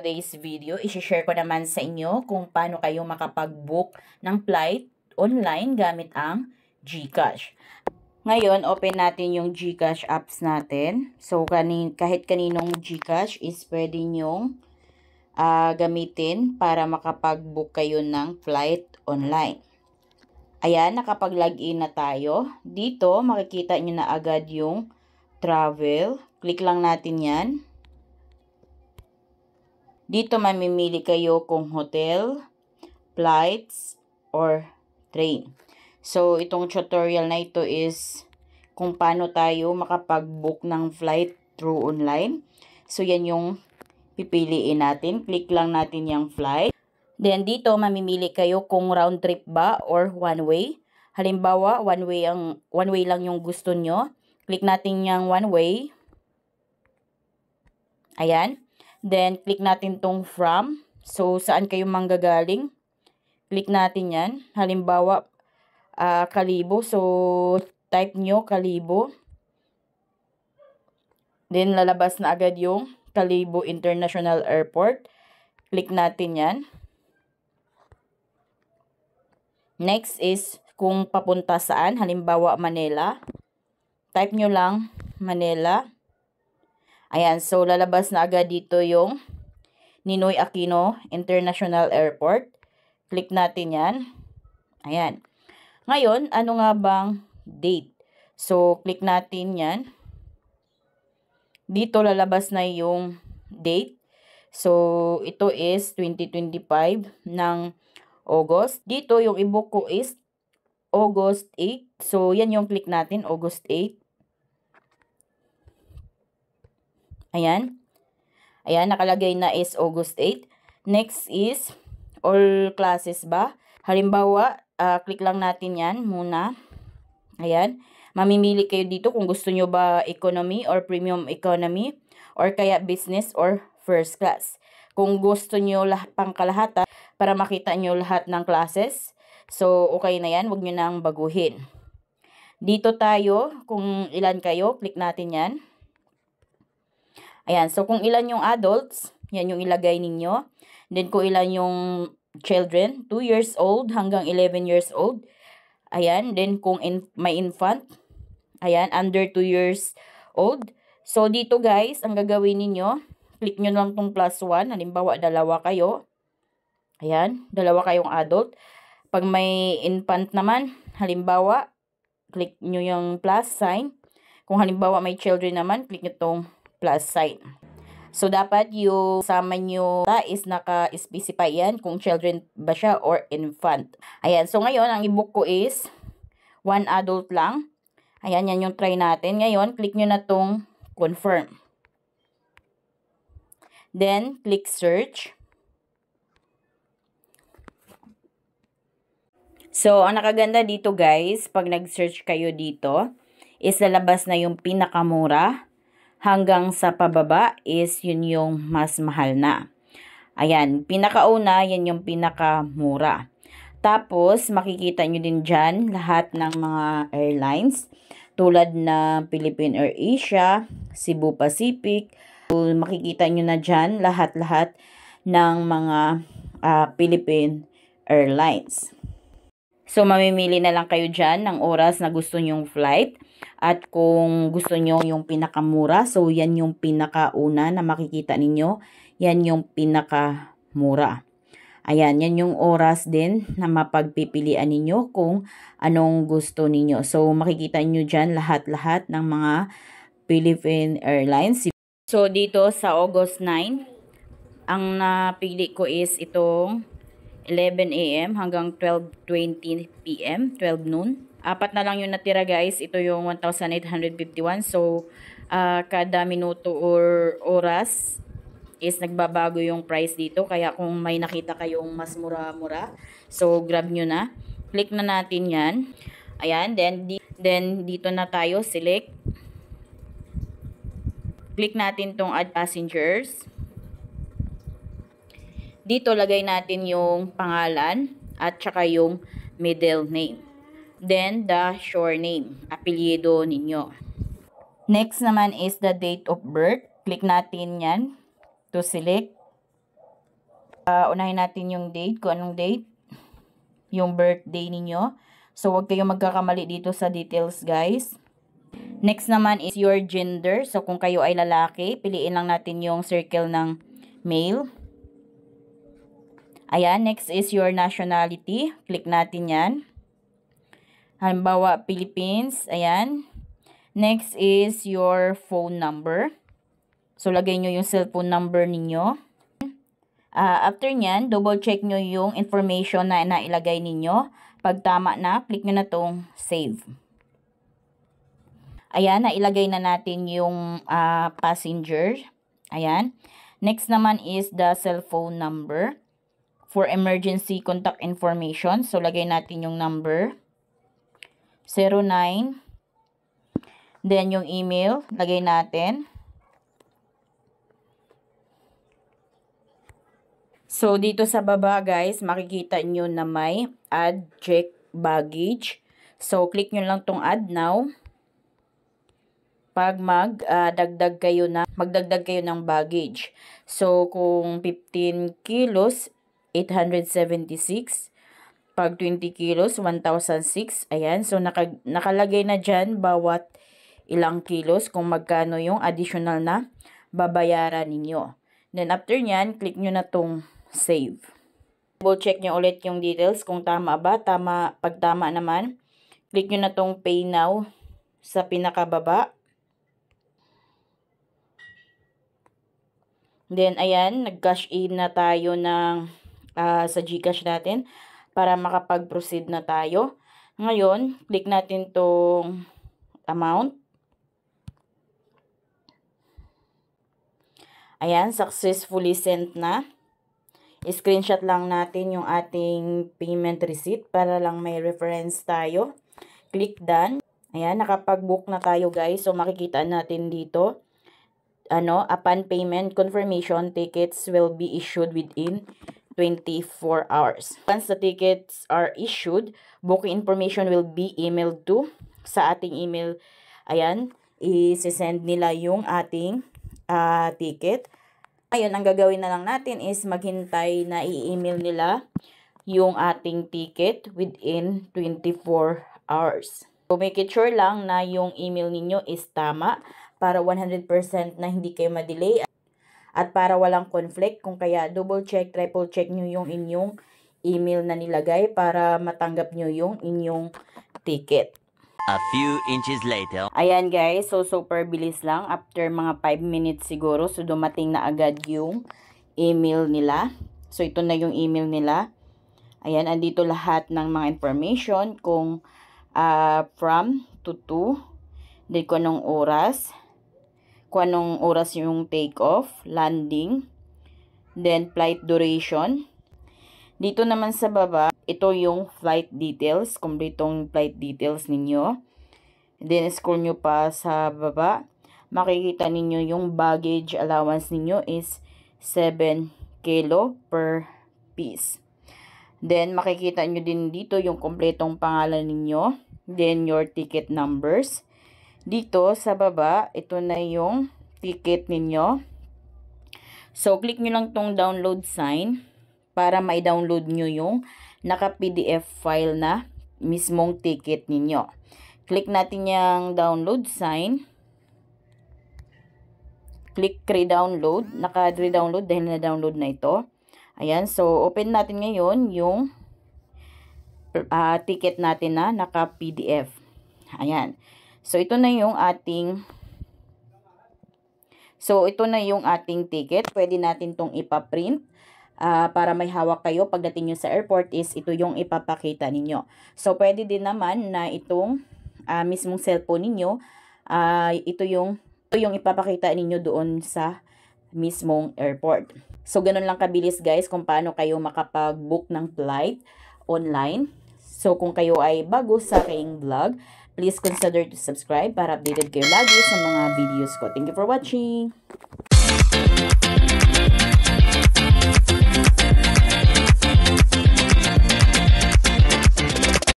today's video, i-share ko naman sa inyo kung paano kayo makapag-book ng flight online gamit ang GCash. Ngayon, open natin yung GCash apps natin. So, kahit kaninong GCash is pwede nyong gamitin para makapag-book kayo ng flight online. Ayan, nakapag-login na tayo. Dito, makikita nyo na agad yung travel. Click lang natin yan. Dito mamimili kayo kung hotel, flights, or train. So, itong tutorial na ito is kung paano tayo makapag-book ng flight through online. So, yan yung pipiliin natin. Click lang natin yung flight. Then, dito mamimili kayo kung round trip ba or one way. Halimbawa, one way lang yung gusto nyo. Click natin yung one way. Ayan. Then, click natin tong from. So, saan kayo manggagaling? Click natin yan. Halimbawa, Kalibo. So, type nyo Kalibo. Then, lalabas na agad yung Kalibo International Airport. Click natin yan. Next is kung papunta saan. Halimbawa, Manila. Type nyo lang Manila. Ayan, so lalabas na agad dito yung Ninoy Aquino International Airport. Click natin yan. Ayan. Ngayon, ano nga bang date? So, click natin yan. Dito lalabas na yung date. So, ito is 2025 ng August. Dito, yung i-book ko is August 8. So, yan yung click natin, August 8. Ayan. Ayan, nakalagay na is August 8. Next is all classes ba? Halimbawa, click lang natin yan muna. Ayan. Mamimili kayo dito kung gusto nyo ba economy or premium economy or kaya business or first class. Kung gusto nyo pangkalahatan para makita nyo lahat ng classes, so okay na yan. Huwag nyo nang baguhin. Dito tayo, kung ilan kayo, click natin yan. Ayan, so kung ilan yung adults, yan yung ilagay ninyo. Then kung ilan yung children, 2 years old hanggang 11 years old. Ayan, then kung may infant, ayan, under 2 years old. So dito guys, ang gagawin ninyo, click nyo lang tong +1. Halimbawa, dalawa kayo. Ayan, dalawa kayong adult. Pag may infant naman, halimbawa, click nyo yung plus sign. Kung halimbawa may children naman, click nyo tong plus sign. So, dapat yung sama nyo is naka-specify yan kung children ba siya or infant. Ayan. So, ngayon, ang i-book ko is 1 adult lang. Ayan, yan yung try natin. Ngayon, click nyo na tong confirm. Then, click search. So, ang nakaganda dito guys, pag nag-search kayo dito, is lalabas na yung pinakamura. Hanggang sa pababa is yun yung mas mahal na. Ayan, pinakauna, yan yung pinakamura. Tapos, makikita nyo din dyan lahat ng mga airlines. Tulad na Philippine Air Asia, Cebu Pacific. So, makikita nyo na dyan lahat-lahat ng mga Philippine Airlines. So, mamimili na lang kayo dyan ng oras na gusto nyong flight. At kung gusto nyo yung pinakamura, so yan yung pinakauna na makikita ninyo. Yan yung pinakamura. Ayan, yan yung oras din na mapagpipilian ninyo kung anong gusto ninyo. So, makikita nyo dyan lahat-lahat ng mga Philippine Airlines. So, dito sa August 9, ang napili ko is itong 11 AM hanggang 12:20 PM, 12 noon. 4 na lang yung natira guys. Ito yung 1,851. So, kada minuto or oras is nagbabago yung price dito. Kaya kung may nakita kayong mas mura-mura, so grab nyo na. Click na natin yan. Ayan. Then dito na tayo. Select. Click natin tong add passengers. Dito lagay natin yung pangalan at saka yung middle name. Then, the shore name, apelyido ninyo. Next naman is the date of birth. Click natin yan to select. Unahin natin yung date, kung anong date, yung birthday ninyo. So, huwag kayong magkakamali dito sa details, guys. Next naman is your gender. So, kung kayo ay lalaki, piliin lang natin yung circle ng male. Ayan, next is your nationality. Click natin yan. Halimbawa, Philippines. Ayan. Next is your phone number. So, lagay nyo yung cellphone number ninyo. After nyan, double check nyo yung information na nailagay ninyo. Pag tama na, click nyo na tong save. Ayan, nailagay na natin yung passenger. Ayan. Next naman is the cellphone number for emergency contact information. So, lagay natin yung number. 09. Then, yung email, lagay natin. So, dito sa baba, guys, makikita nyo na may add check baggage. So, click nyo lang tong add now. Pag magdagdag kayo ng baggage. So, kung 15 kilos, 876. Pag 20 kilos, 1,006. Ayan. So, nakalagay na dyan bawat ilang kilos kung magkano yung additional na babayaran ninyo. Then, after nyan, click nyo na tong save. Double check nyo ulit yung details kung tama ba. Pag tama naman, click nyo na tong pay now sa pinakababa. Then, ayan, nag-cash in na tayo ng, sa GCash natin para makapag-proceed na tayo. Ngayon, click natin tong amount. Ayan, successfully sent na. Screenshot lang natin yung ating payment receipt para lang may reference tayo. Click done. Ayan, nakapag-book na tayo, guys. So, makikita natin dito, upon payment confirmation, tickets will be issued within 24 hours. Once the tickets are issued, booking information will be emailed to sa ating email. Ayan, i-send nila yung ating ticket. Ngayon, ang gagawin na lang natin is maghintay na i-email nila yung ating ticket within 24 hours. So, make it sure lang na yung email ninyo is tama para 100% na hindi kayo ma-delay at para walang conflict. Kung kaya, double check, triple check nyo yung inyong email na nilagay para matanggap nyo yung inyong ticket. A few inches later. Ayan, guys, so super bilis lang. After mga 5 minutes siguro, so dumating na agad yung email nila. So ito na yung email nila. Ayan, andito lahat ng mga information kung from to, then kung anong oras yung take off, landing, then flight duration. Dito naman sa baba, ito yung flight details, kumpletong flight details ninyo. Then, scroll nyo pa sa baba, makikita ninyo yung baggage allowance ninyo is 7 kilo per piece. Then, makikita nyo din dito yung kumpletong pangalan ninyo. Then, your ticket numbers. Dito sa baba, ito na yung ticket ninyo. So, click nyo lang tong download sign para ma-download nyo yung naka-PDF file na mismong ticket ninyo. Click natin yung download sign. Click re-download. Naka-re-download dahil na-download na ito. Ayan. So, open natin ngayon yung ticket natin na naka-PDF. Ayan. So, ito na yung ating ticket. Pwede natin tong ipa-print. Para may hawak kayo pagdating nyo sa airport is ito yung ipapakita ninyo. So, pwede din naman na itong mismong cellphone ninyo, ito yung ipapakita ninyo doon sa mismong airport. So, ganun lang kabilis, guys, kung paano kayo makapag-book ng flight online. So, kung kayo ay bago sa aking vlog, please consider to subscribe para updated kayo lagi sa mga videos ko. Thank you for watching!